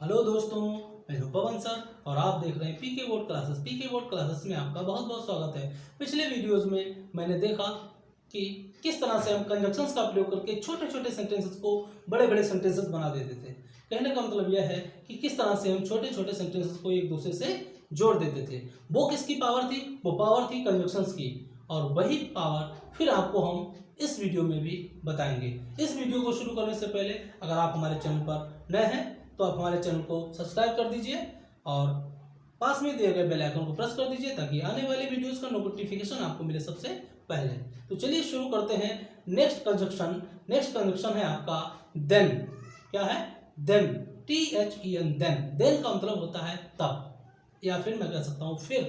Hello दोस्तों, मैं हूं पवन सर और आप देख रहे हैं पीके बोर्ड क्लासेस। पीके बोर्ड क्लासेस में आपका बहुत बहुत स्वागत है। पिछले वीडियोस में मैंने देखा कि किस तरह से हम कंजक्शंस का प्रयोग करके छोटे छोटे सेंटेंसेस को बड़े बड़े सेंटेंसेस बना देते थे। कहने का मतलब यह है कि किस तरह से हम छोटे छोटे सेंटेंसेस को एक दूसरे से जोड़ देते थे। वो किसकी पावर थी? वो पावर थी कंजक्शंस की, और वही पावर फिर आपको हम इस वीडियो में भी बताएंगे। इस वीडियो को शुरू करने से पहले अगर आप हमारे चैनल पर नए हैं तो आप हमारे चैनल को सब्सक्राइब कर दीजिए और पास में दिए गए बेल आइकन को प्रेस कर दीजिए ताकि आने वाले वीडियोस का नोटिफिकेशन आपको मिले सबसे पहले। तो चलिए शुरू करते हैं। नेक्स्ट कंजक्शन है आपका देन। क्या है? देन, THEN, देन का मतलब होता है तब, या फिर मैं कह सकता हूँ फिर।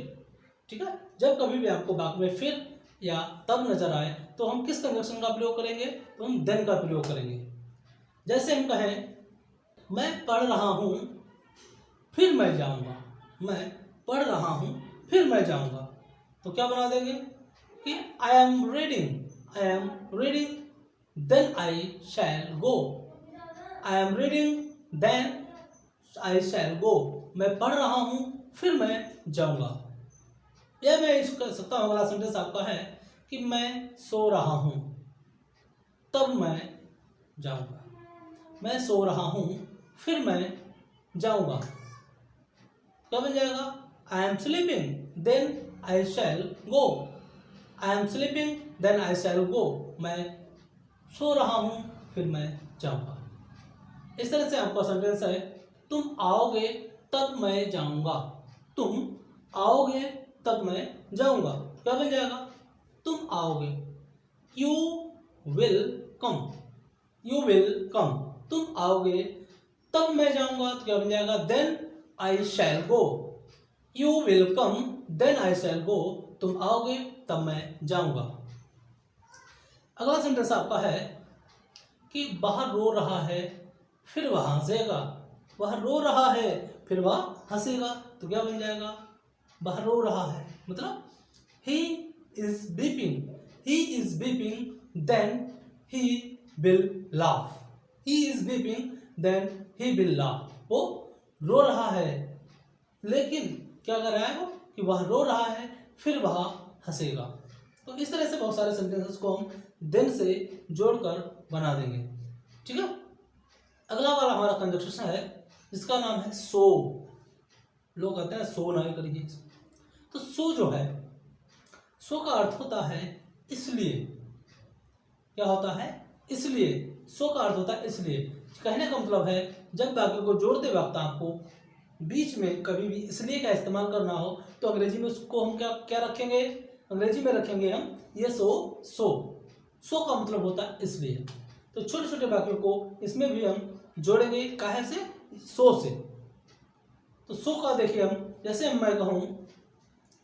ठीक है, जब कभी भी आपको वाक्य में फिर या तब नजर आए तो हम किस कंजक्शन का प्रयोग करेंगे? तो हम देन का प्रयोग करेंगे। जैसे हम कहें मैं पढ़ रहा हूं फिर मैं जाऊंगा। मैं पढ़ रहा हूं फिर मैं जाऊंगा, तो क्या बना देंगे कि I am reading then I shall go. I am reading then I shall go. मैं पढ़ रहा हूं फिर मैं जाऊंगा। यह मैं इसको कह सकता हूं। अगला सेंटेंस आपका है कि मैं सो रहा हूं तब मैं जाऊंगा। मैं सो रहा हूं फिर मैं जाऊंगा, क्या बन जाएगा? I am sleeping then I shall go. I am sleeping then I shall go. मैं सो रहा हूं फिर मैं जाऊंगा। इस तरह से आपका सेंटेंस है तुम आओगे तब मैं जाऊंगा। तुम आओगे तब मैं जाऊंगा, क्या बन जाएगा? तुम आओगे, you will come. You will come, तुम आओगे तब मैं जाऊंगा, तो क्या बन जाएगा? Then I shall go. You will come then I shall go. तुम आओगे तब मैं जाऊंगा। अगला सेंटेंस आपका है कि वह रो रहा है फिर वह हंसेगा। वह रो रहा है फिर वह हंसेगा, तो क्या बन जाएगा? वह रो रहा है मतलब he is weeping then he will laugh. He is weeping then he will laugh. वो रो रहा है लेकिन क्या कर रहा है वो? कि वह रो रहा है फिर वह हंसेगा। तो इस तरह से बहुत सारे सेंटेंसेस को हम देन से जोड़कर बना देंगे। ठीक है, अगला वाला हमारा कंजक्शन है जिसका नाम है सो। लोग कहते हैं सो नहीं करिए। तो सो जो है, सो का अर्थ होता है इसलिए। क्या होता है? इसलिए। सो का अर्थ होता है इसलिए। कहने का मतलब है जब वाक्य को जोड़ते वक्त आपको बीच में कभी भी इसलिए का इस्तेमाल करना हो तो अंग्रेजी में उसको हम क्या क्या रखेंगे? अंग्रेजी में रखेंगे हम ये सो का मतलब होता है इसलिए। तो छोटे छोटे वाक्यों को इसमें भी हम जोड़ेंगे। काहे से? सो से। तो सो का देखिए हम, जैसे मैं कहूँ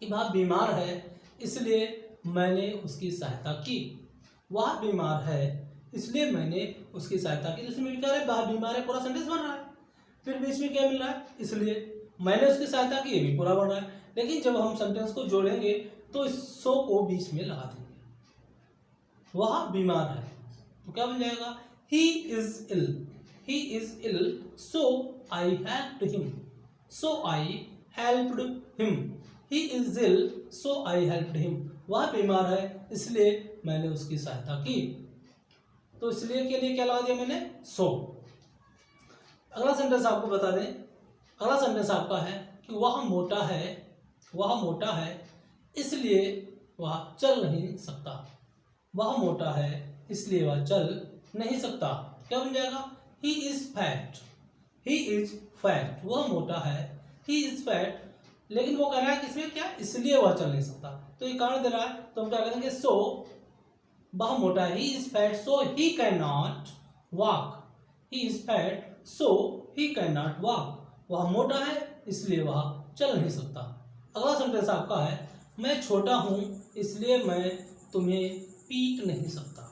कि वह बीमार है इसलिए मैंने उसकी सहायता की। वह बीमार है इसलिए मैंने उसकी सहायता की। इसमें क्या है? वह बीमार है, पूरा सेंटेंस बन रहा है। फिर बीच में क्या मिल रहा है? इसलिए मैंने उसकी सहायता की, ये भी पूरा बन रहा है। लेकिन जब हम सेंटेंस को जोड़ेंगे तो इस सो को बीच में लगा देंगे। वह बीमार है तो क्या बन जाएगा? He is ill so I helped him. So I helped him. He is ill so I helped him. वह बीमार है इसलिए मैंने उसकी सहायता की। तो इसलिए के लिए क्या लगा दिया मैंने? सो। अगला सेंटेंस आपको बता दें। अगला सेंटेंस आपका है कि वह मोटा है इसलिए वह चल नहीं सकता। वह मोटा है इसलिए वह चल नहीं सकता, क्या बन जाएगा? He is fat. वह मोटा है, ही इज फैट, लेकिन वो कह रहा है कि इसमें क्या? इसलिए वह चल नहीं सकता। तो ये कारण दे रहा है तो हम क्या करेंगे? सो वह मोटा है, he is fat so he can not walk. He is fat so he can not walk. वह मोटा है इसलिए वह चल नहीं सकता। अगला सेंटेंस आपका है मैं छोटा हूं इसलिए मैं तुम्हें पीट नहीं सकता।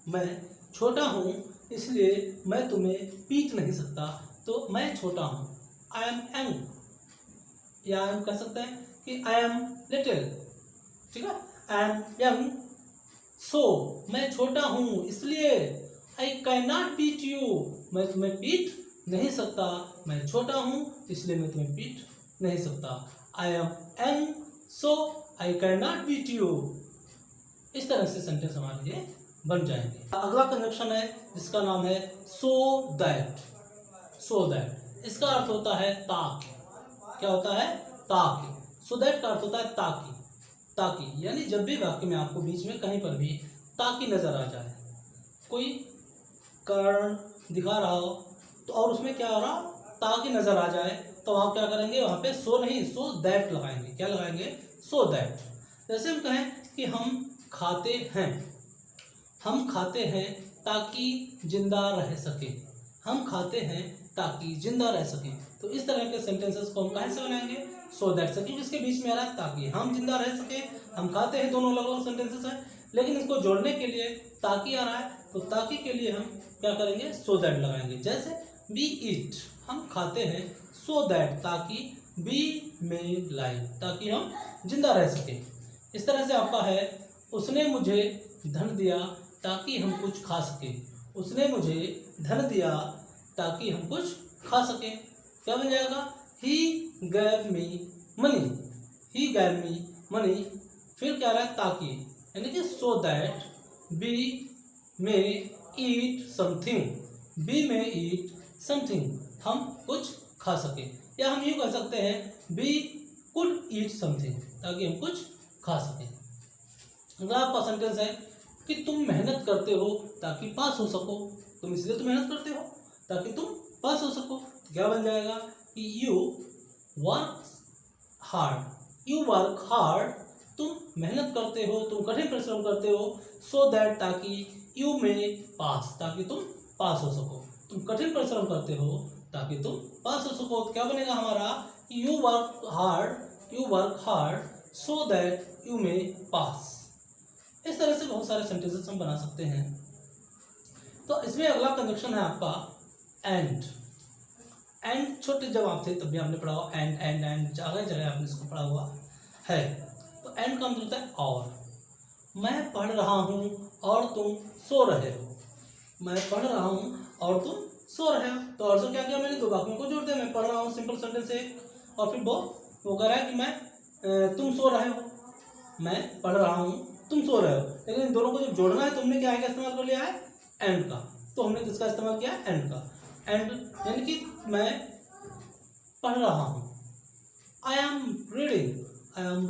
मैं छोटा हूं इसलिए मैं तुम्हें पीट नहीं सकता। तो मैं छोटा हूं, आई एम यंग, या हम कह सकते हैं कि आई एम लिटिल। ठीक है, आई एम यंग सो मैं छोटा हूं इसलिए I can not beat you, मैं तुम्हें पीट नहीं सकता, मैं छोटा हूँ इसलिए मैं तुम्हें पीट नहीं सकता। I am young so I can not beat you. इस तरह से सेंटेंस हमारे लिए बन जाएंगे। अगला कंजक्शन है जिसका नाम है सो दैट। सो दैट इसका अर्थ होता है ताकि। क्या होता है? ताकि। सो दैट का अर्थ होता है ताकि। ताकि यानी जब भी वाक्य में आपको बीच में कहीं पर भी ताकि नजर आ जाए, कोई कारण दिखा रहा हो तो और उसमें क्या हो रहा, ताकि नजर आ जाए, तो आप क्या करेंगे, वहां पे सो नहीं सो दैट लगाएंगे। क्या लगाएंगे? So that. जैसे हम कहें कि हम खाते हैं, हम खाते हैं ताकि जिंदा रह सके। हम खाते हैं ताकि जिंदा रह सके। तो इस तरह के सेंटेंसेस को हम कहाँ से बनाएंगे? सो दैट से, क्योंकि इसके बीच में आ रहा है ताकि हम जिंदा रह सके, हम खाते हैं, दोनों अलग अलग सेंटेंसेस हैं, लेकिन इसको जोड़ने के लिए ताकि आ रहा है, तो ताकि के लिए हम क्या करेंगे? सो दैट लगाएंगे। जैसे बी ईट, हम खाते हैं, सो दैट ताकि बी में लाइफ, ताकि हम जिंदा रह सके। इस तरह से आपका है उसने मुझे धन दिया ताकि हम कुछ खा सके। उसने मुझे धन दिया ताकि हम कुछ खा सके। क्या बन जाएगा? ही गैव मी मनी। ही गैव मी मनी। फिर क्या रहा है? ताकि, यानी कि सो दैट बी में ईट समथिंग। बी में ईट समथिंग, हम कुछ खा सके। या हम यूँ कह सकते हैं बी कुड ईट समथिंग, ताकि हम कुछ खा सके। अगला आपका सेंटेंस है कि तुम मेहनत करते हो ताकि पास हो सको। तुम इसलिए तो मेहनत करते हो ताकि तुम पास हो सको। तो क्या बन जाएगा कि you work hard. You work hard, तुम मेहनत करते हो, तुम कठिन परिश्रम करते हो, सो दैट ताकि यू में पास, ताकि तुम पास हो सको। तुम कठिन परिश्रम करते हो ताकि तुम पास हो सको। तो क्या बनेगा हमारा? You work hard so that you में पास। इस तरह से बहुत सारे सेंटेंसेस हम बना सकते हैं। तो इसमें अगला कंजक्शन है आपका एंड। एंड छोटे जब आप थे तब भी आपने पढ़ा हुआ एंड एंड एंड, जगह जगह आपने इसको पढ़ा हुआ है। तो एंड का मतलब होता है और। मैं पढ़ रहा हूँ और तुम सो रहे हो। मैं पढ़ रहा हूँ और तुम सो रहे हो। तो और क्या किया मैंने? दो वाक्यों को जोड़ दिया। मैं पढ़ रहा हूँ सिंपल सेंटेंस है, और फिर वो कह रहा है कि मैं तुम सो रहे हो। मैं पढ़ रहा हूँ, तुम सो रहे हो। लेकिन इन दोनों को जब जोड़ना है तो हमने क्या इस्तेमाल कर लिया है? एंड का। तो हमने किसका इस्तेमाल किया? एंड का। एंड यानी कि मैं पढ़ रहा हूँ। I am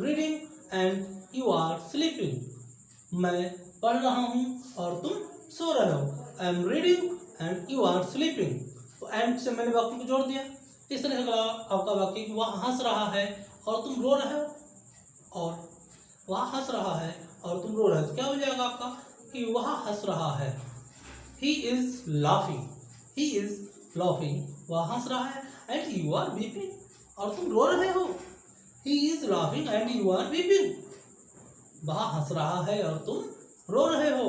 reading and you are sleeping. मैं पढ़ रहा हूँ और तुम सो रहे हो। I am reading and you are sleeping. तो एंड से मैंने वाक्य को जोड़ दिया। इस तरह से आपका वाक्य कि वह हंस रहा है और तुम रो रहे हो, और वह हंस रहा है और तुम रो रहे हो। तो क्या हो जाएगा आपका कि वह हंस रहा है, ही इज लाफिंग, वह हंस रहा है, एंड यू आर वीपिंग, और तुम रो रहे हो। He is laughing and you are weeping, वह हंस रहा है और तुम रो रहे हो।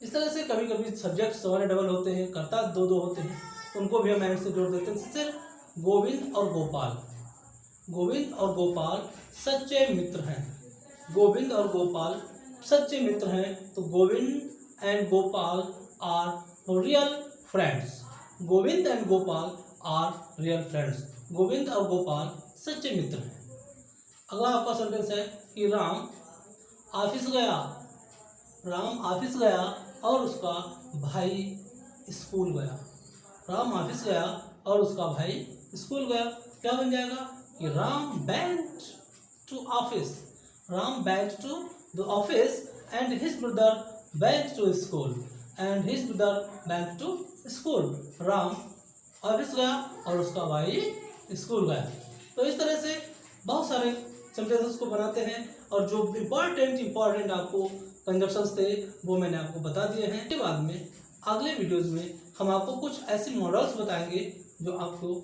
इस तरह से कभी कभी सब्जेक्ट सवाल डबल होते हैं, कर्ता दो दो होते हैं, उनको भी हम एंड से जोड़ देते हैं। जैसे गोविंद और गोपाल। गोविंद और गोपाल सच्चे मित्र हैं। गोविंद और गोपाल सच्चे मित्र हैं। तो Govind and Gopal are real friends. Govind and Gopal are real friends. Govind और गोपाल सच्चे मित्र हैं। अगला आपका सेंटेंस है कि राम ऑफिस गया। राम ऑफिस गया और उसका भाई स्कूल गया। राम ऑफिस गया और उसका भाई स्कूल गया। क्या बन जाएगा कि Ram went to office। Ram went to the office and his brother went to school and his brother went to school। Ram office गया और उसका भाई स्कूल गया। तो इस तरह से बहुत सारे सेंटेंसेस को बनाते हैं, और जो इम्पॉर्टेंट आपको कंजक्शंस थे वो मैंने आपको बता दिए हैं। इसके बाद में अगले वीडियोस में हम आपको कुछ ऐसे मॉडल्स बताएंगे जो आपको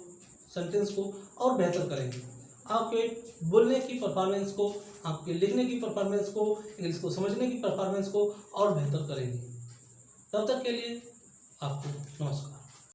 सेंटेंस को और बेहतर करेंगे, आपके बोलने की परफॉर्मेंस को, आपके लिखने की परफॉर्मेंस को, इंग्लिश को समझने की परफॉर्मेंस को और बेहतर करेंगे। तब तक के लिए आपको नमस्कार।